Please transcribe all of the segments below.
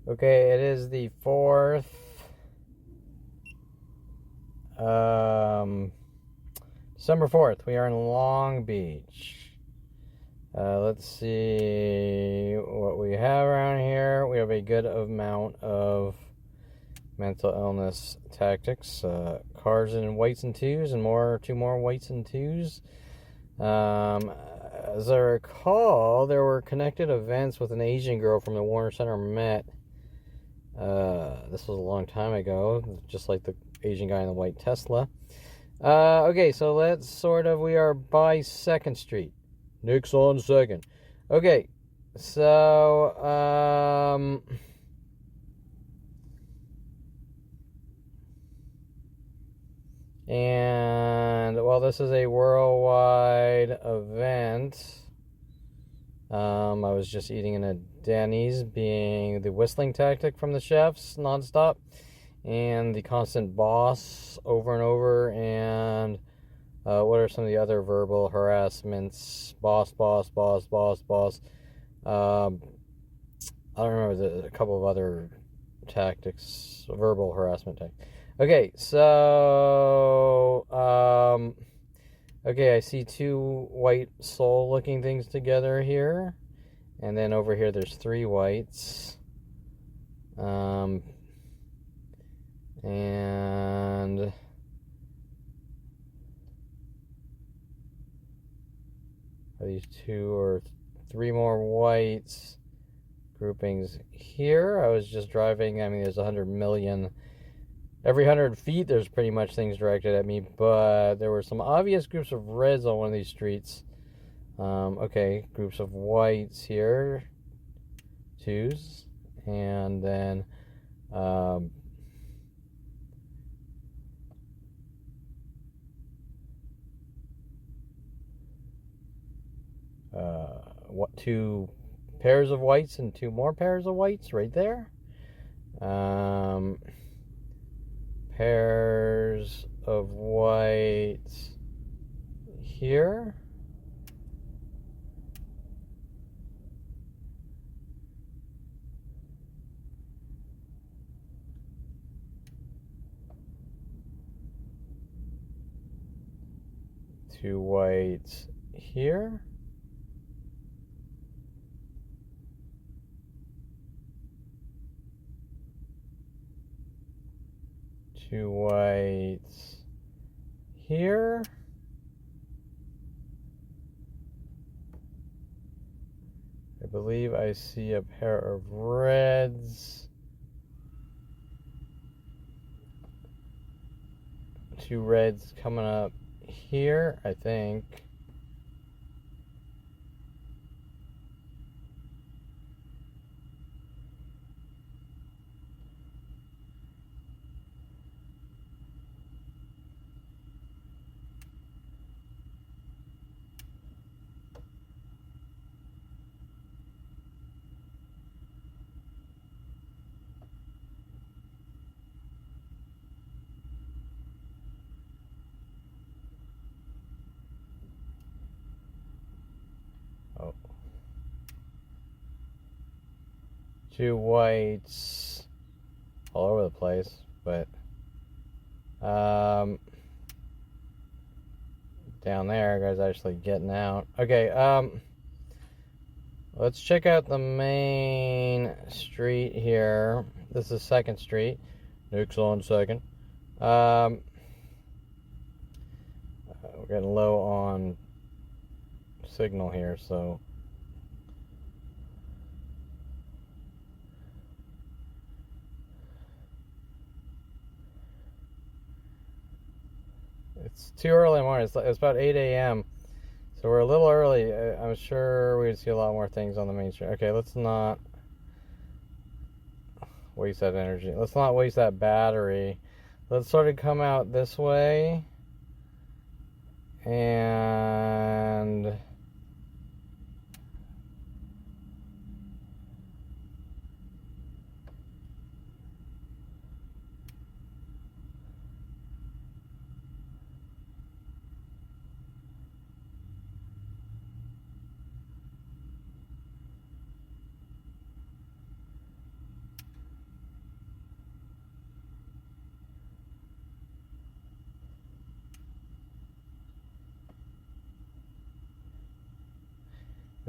Okay, it is the 4th. December 4th. We are in Long Beach. Let's see what we have around here. We have a good amount of mental illness tactics. Cars in whites and twos, and two more whites and twos. As I recall, there were connected events with an Asian girl from the Warner Center Met. This was a long time ago, just like the Asian guy in the white Tesla. Okay, so we are by 2nd Street. Nick's on 2nd. Okay, so, and while this is a worldwide event, I was just eating in a Denny's, being the whistling tactic from the chefs nonstop, and the constant boss over and over, and what are some of the other verbal harassments? Boss. I don't remember a couple of other tactics, verbal harassment tactics. Okay, so, okay, I see two white soul-looking things together here. And then over here there's 3 whites. And these 2 or 3 more whites groupings here. I was just driving. I mean, there's 100 million. Every 100 feet, there's pretty much things directed at me. But there were some obvious groups of reds on one of these streets. Okay, groups of whites here. 2s. And then what 2 pairs of whites and 2 more pairs of whites right there. Pairs of whites here. Two whites here. Two whites here. I believe I see a pair of reds. 2 reds coming up here, I think. Oh. 2 whites all over the place, but down there, guys actually getting out. Okay, let's check out the main street here. This is 2nd Street. Nick's on 2nd. We're getting low on signal here, so it's too early in the morning. It's about 8 a.m. So we're a little early. I'm sure we'd see a lot more things on the main street. Okay, let's not waste that energy. Let's not waste that battery. Let's sort of come out this way. And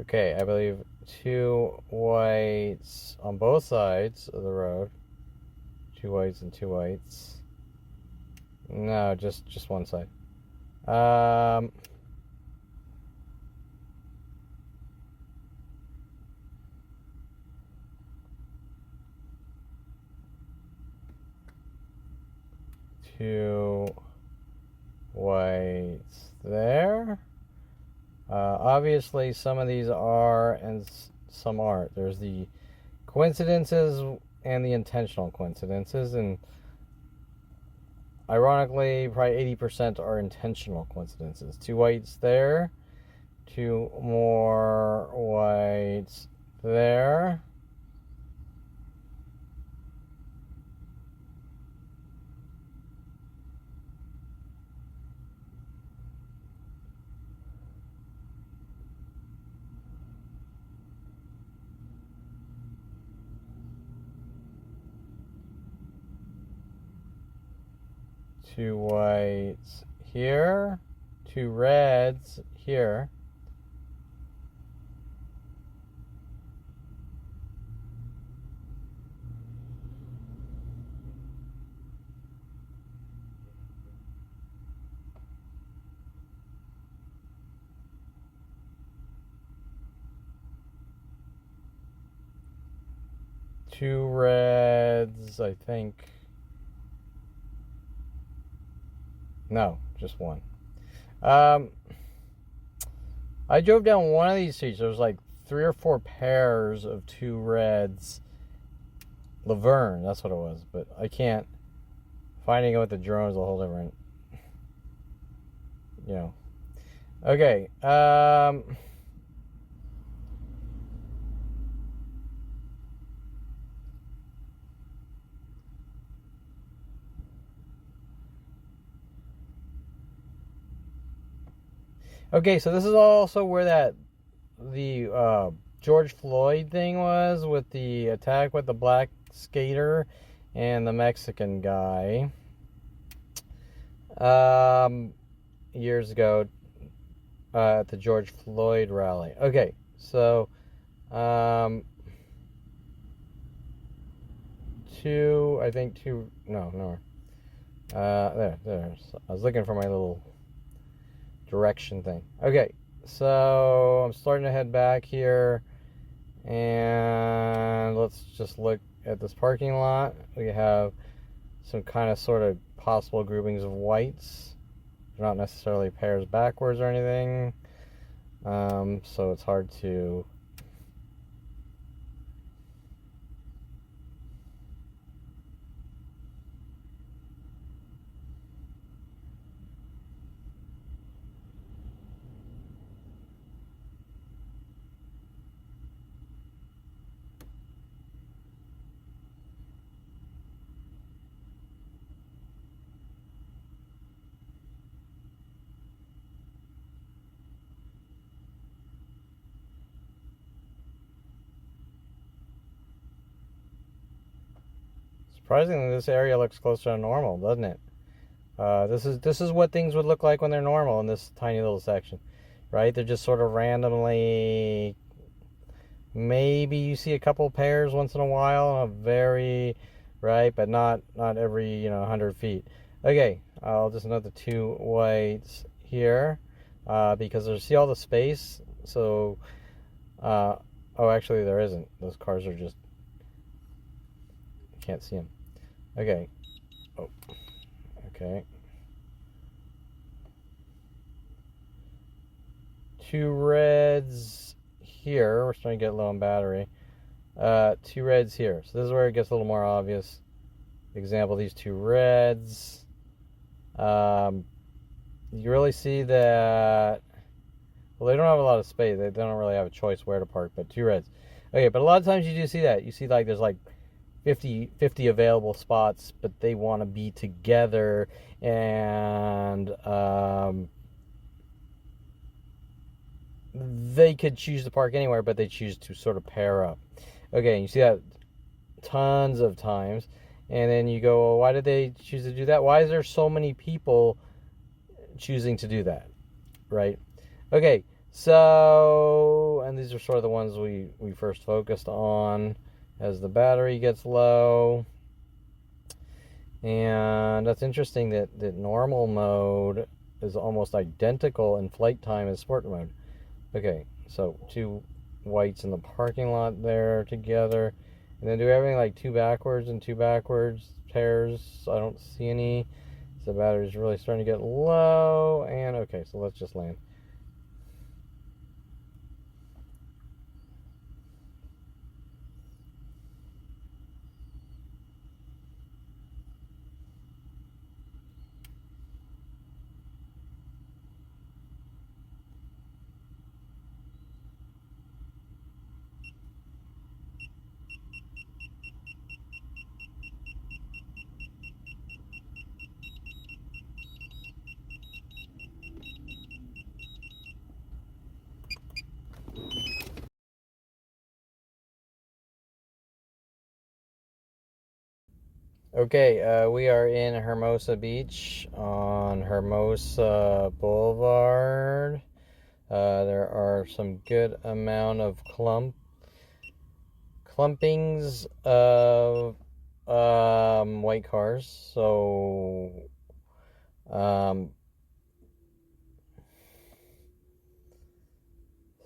Okay, I believe 2 whites on both sides of the road. 2 whites and 2 whites. No, just one side. 2 whites there. Obviously, some of these are and some aren't. There's the coincidences and the intentional coincidences, and ironically, probably 80% are intentional coincidences. 2 whites there, 2 more whites there. Two whites here, 2 reds here. Two reds, I think. No, just one. I drove down one of these streets. There was like 3 or 4 pairs of 2 reds. Laverne, that's what it was. But I can't. Finding it with the drone is a whole different. Okay. Okay, so this is also where the George Floyd thing was, with the attack with the black skater and the Mexican guy years ago at the George Floyd rally. Okay, so two, no, there. So I was looking for my little direction thing. Okay, so I'm starting to head back here, and let's just look at this parking lot. We have some kind of sort of possible groupings of whites. They're not necessarily pairs backwards or anything, so it's hard to surprisingly, this area looks closer to normal, doesn't it? This is what things would look like when they're normal in this tiny little section, right? They're just sort of randomly. Maybe you see a couple pairs once in a while, right, but not every 100 feet. Okay, I'll just note the 2 whites here because see all the space. So, oh, actually there isn't. Those cars are just, can't see them. Okay. Oh. Okay. 2 reds here. We're starting to get low on battery. 2 reds here. So this is where it gets a little more obvious. Example, these 2 reds. You really see that. Well, they don't have a lot of space. They don't really have a choice where to park, but 2 reds. Okay, but a lot of times you do see that. You see like there's like 50 available spots, but they want to be together, and they could choose to park anywhere, but they choose to sort of pair up. Okay, you see that tons of times, and then you go, well, why did they choose to do that? Why is there so many people choosing to do that, right? Okay, So, and these are sort of the ones we first focused on as the battery gets low. And that's interesting that normal mode is almost identical in flight time as sport mode. Okay, so 2 whites in the parking lot there together. And then do everything like 2 backwards and 2 backwards pairs. I don't see any. So the battery's really starting to get low. And okay, so let's just land. Okay, we are in Hermosa Beach on Hermosa Boulevard. There are some good amount of clumpings of white cars. Um,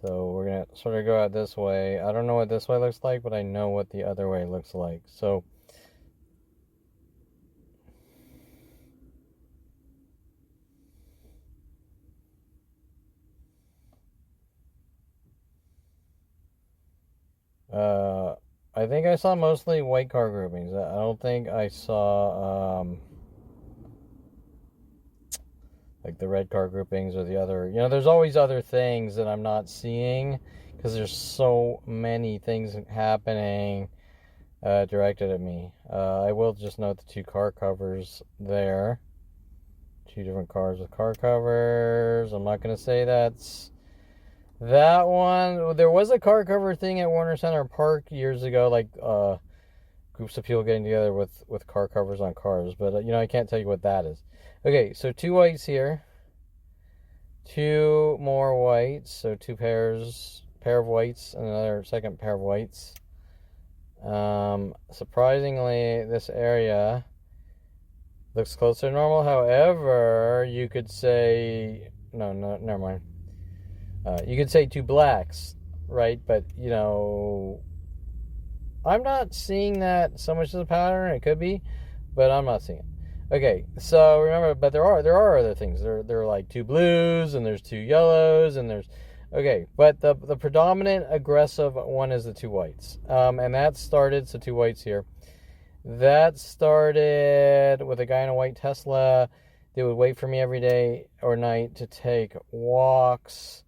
so we're gonna sort of go out this way. I don't know what this way looks like, but I know what the other way looks like. So. I think I saw mostly white car groupings. I don't think I saw like the red car groupings or the other. There's always other things that I'm not seeing because there's so many things happening directed at me. I will just note the 2 car covers there. 2 different cars with car covers. I'm not going to say that's that one. There was a car cover thing at Warner Center Park years ago, like groups of people getting together with car covers on cars, but I can't tell you what that is. Okay, so 2 whites here, 2 more whites, so 2 pair of whites and another second pair of whites. Surprisingly, this area looks closer to normal. However, you could say no, never mind. You could say 2 blacks, right? But I'm not seeing that so much as a pattern. It could be, but I'm not seeing it. Okay, so remember, but there are other things. There are like 2 blues, and there's 2 yellows, and there's okay. But the predominant aggressive one is the 2 whites, and that started. So 2 whites here. That started with a guy in a white Tesla. They would wait for me every day or night to take walks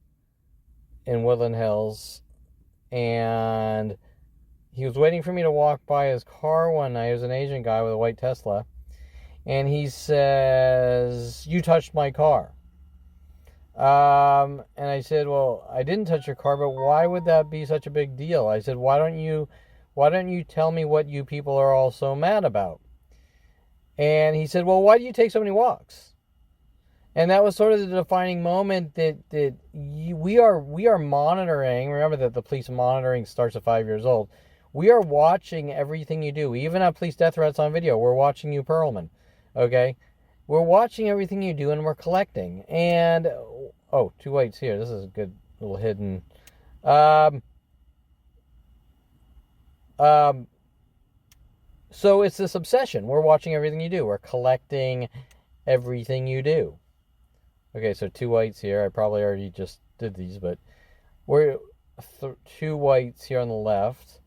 in Woodland Hills, and he was waiting for me to walk by his car one night. He was an Asian guy with a white Tesla, and he says, "You touched my car." And I said, "Well, I didn't touch your car, but why would that be such a big deal?" I said, "Why don't you tell me what you people are all so mad about?" And he said, "Well, why do you take so many walks?" And that was sort of the defining moment that we are monitoring. Remember that the police monitoring starts at 5 years old. We are watching everything you do. We even have police death threats on video. We're watching you, Perlman. Okay? We're watching everything you do, and we're collecting. And, 2 whites here. This is a good little hidden. So it's this obsession. We're watching everything you do. We're collecting everything you do. Okay, so 2 whites here. I probably already just did these, but we're 2 whites here on the left.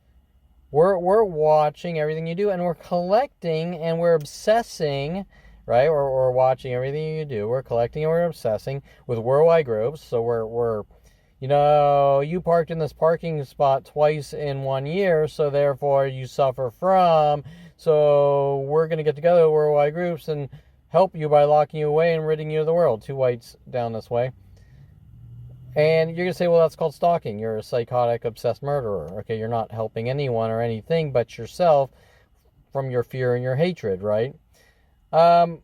We're watching everything you do, and we're collecting, and we're obsessing, right? We're watching everything you do. We're collecting, and we're obsessing with worldwide groups. So we're you parked in this parking spot twice in 1 year, so therefore you suffer from. So we're going to get together, worldwide groups, and help you by locking you away and ridding you of the world. 2 whites down this way. And you're going to say, well, that's called stalking. You're a psychotic, obsessed murderer. Okay, you're not helping anyone or anything but yourself from your fear and your hatred, right? But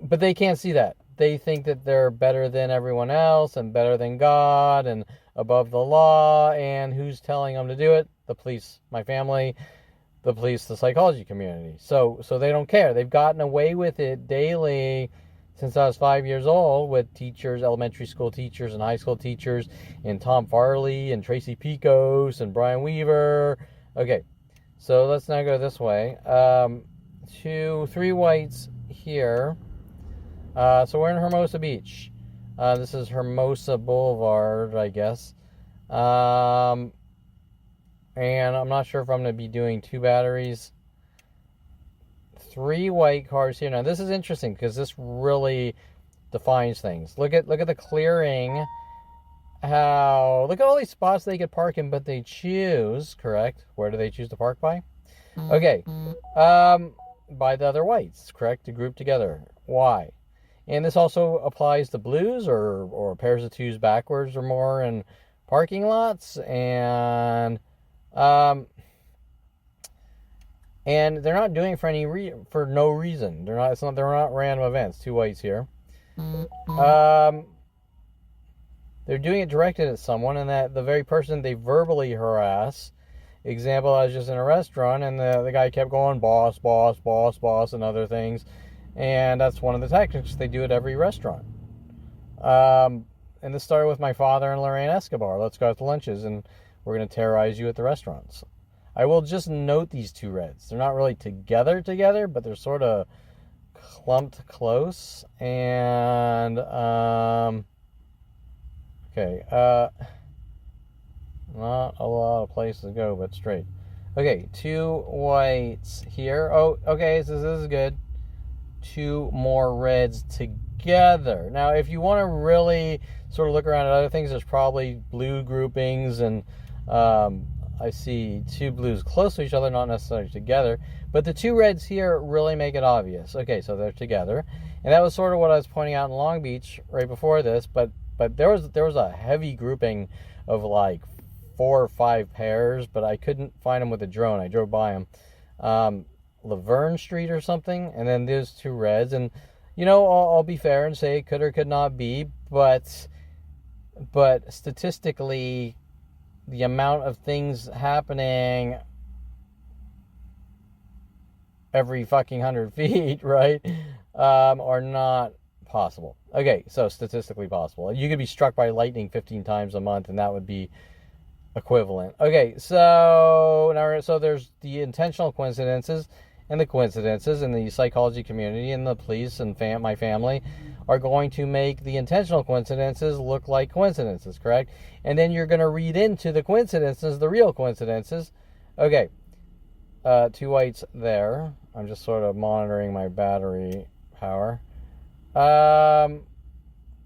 they can't see that. they think that they're better than everyone else and better than God and above the law. And who's telling them to do it? The police, my family, the police, the psychology community. So they don't care. They've gotten away with it daily since I was 5 years old with teachers, elementary school teachers and high school teachers, and Tom Farley and Tracy Picos and Brian Weaver. Okay, so let's now go this way. 3 whites here. So we're in Hermosa Beach. This is Hermosa Boulevard, I guess. And I'm not sure if I'm going to be doing 2 batteries. 3 white cars here. Now this is interesting because this really defines things. Look at the clearing. Look at all these spots they could park in, but they choose, correct? Where do they choose to park by? Okay. By the other whites, correct? To group together. Why? And this also applies to blues or pairs of 2s backwards or more in parking lots. And they're not doing it for no reason. They're not random events. 2 whites here. They're doing it directed at someone, and that the very person they verbally harass. Example, I was just in a restaurant, and the guy kept going, boss, boss, boss, boss, and other things. And that's one of the tactics. They do at every restaurant. And this started with my father and Lorraine Escobar. Let's go out to lunches, and we're going to terrorize you at the restaurants. I will just note these 2 reds. They're not really together, but they're sort of clumped close. And, okay, not a lot of places to go, but straight. Okay, 2 whites here. Oh, okay, so this is good. 2 more reds together. Now, if you want to really sort of look around at other things, there's probably blue groupings, and I see 2 blues close to each other, not necessarily together, but the 2 reds here really make it obvious. Okay, so they're together, and that was sort of what I was pointing out in Long Beach right before this, but there was a heavy grouping of like 4 or 5 pairs, but I couldn't find them with a drone. I drove by them. Laverne Street or something, and then there's 2 reds, and I'll be fair and say it could or could not be, but statistically, the amount of things happening every fucking 100 feet, right, are not possible. Okay, so statistically possible. You could be struck by lightning 15 times a month, and that would be equivalent. Okay, so there's the intentional coincidences, and the coincidences, and the psychology community and the police and my family are going to make the intentional coincidences look like coincidences, correct? And then you're going to read into the coincidences the real coincidences. Okay, 2 whites there. I'm just sort of monitoring my battery power. And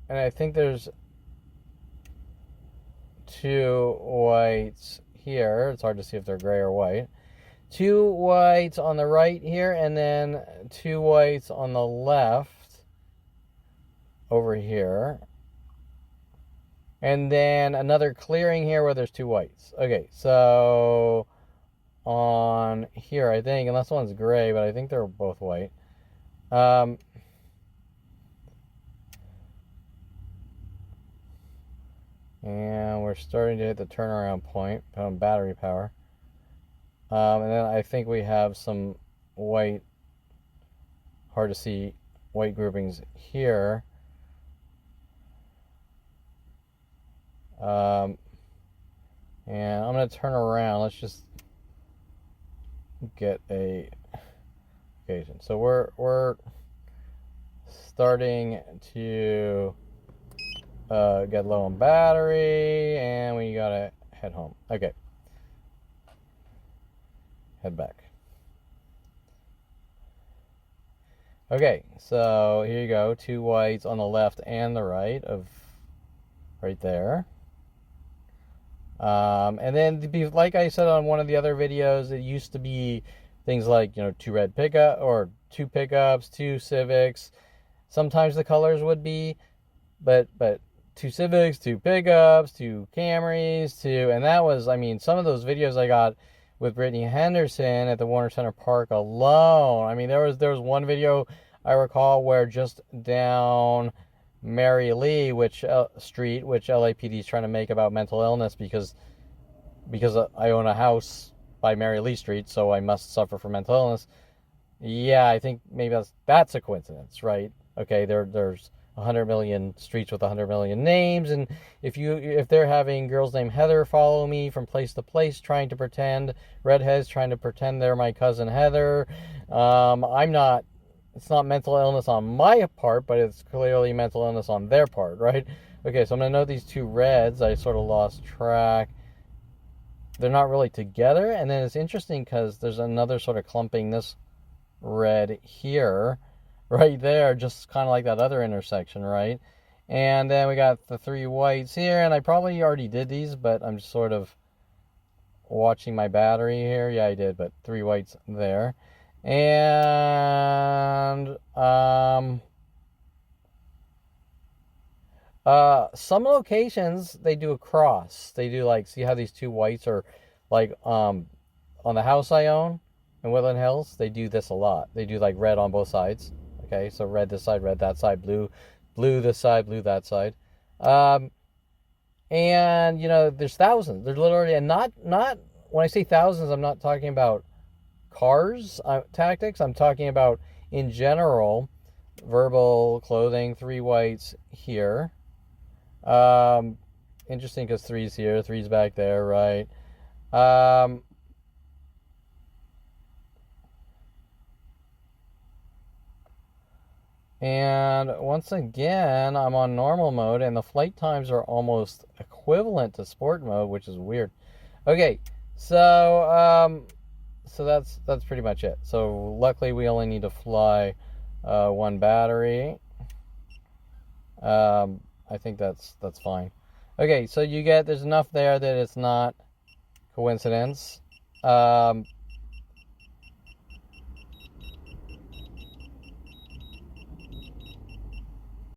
I think there's 2 whites here. It's hard to see if they're gray or white. 2 whites on the right here, and then 2 whites on the left over here. And then another clearing here where there's 2 whites. Okay, so on here, I think, unless one's gray, but I think they're both white. And we're starting to hit the turnaround point on battery power. And then I think we have some white, hard to see, white groupings here. And I'm going to turn around. Let's just get a occasion. So we're starting to get low on battery, and we gotta head home. Okay. Head back. Okay, so here you go. 2 whites on the left and the right of right there. And then, like I said on one of the other videos, it used to be things like, 2 red pickup or 2 pickups, 2 Civics. Sometimes the colors would be, but 2 Civics, 2 pickups, 2 Camrys, and that was, some of those videos I got with Brittany Henderson at the Warner Center Park alone. There was one video I recall, where just down Mary Lee, street, which LAPD is trying to make about mental illness because I own a house by Mary Lee Street, so I must suffer from mental illness. Yeah, I think maybe that's a coincidence, right? Okay, there's 100 million streets with 100 million names, and if they're having girls named Heather follow me from place to place, trying to pretend redheads trying to pretend they're my cousin Heather, I'm not. It's not mental illness on my part, but it's clearly mental illness on their part, right? Okay, so I'm gonna note these two reds. I sort of lost track. They're not really together, and then it's interesting because there's another sort of clumping this red here, right there, just kind of like that other intersection, right? And then we got the three whites here, and I probably already did these, but I'm just sort of watching my battery here. Yeah, I did, but three whites there. And some locations they do a cross. They do, like, see how these two whites are like on the house I own in Woodland Hills, they do this a lot. They do like red on both sides. Okay, so red this side, red that side, blue this side, blue that side. And there's thousands. There's literally, and not when I say thousands, I'm not talking about cars tactics. I'm talking about in general, verbal clothing. Three whites here. Interesting because three's here, three's back there, right? And once again, I'm on normal mode, and the flight times are almost equivalent to sport mode, which is weird. Okay, so that's pretty much it. So luckily, we only need to fly one battery. I think that's fine. Okay, so there's enough there that it's not coincidence.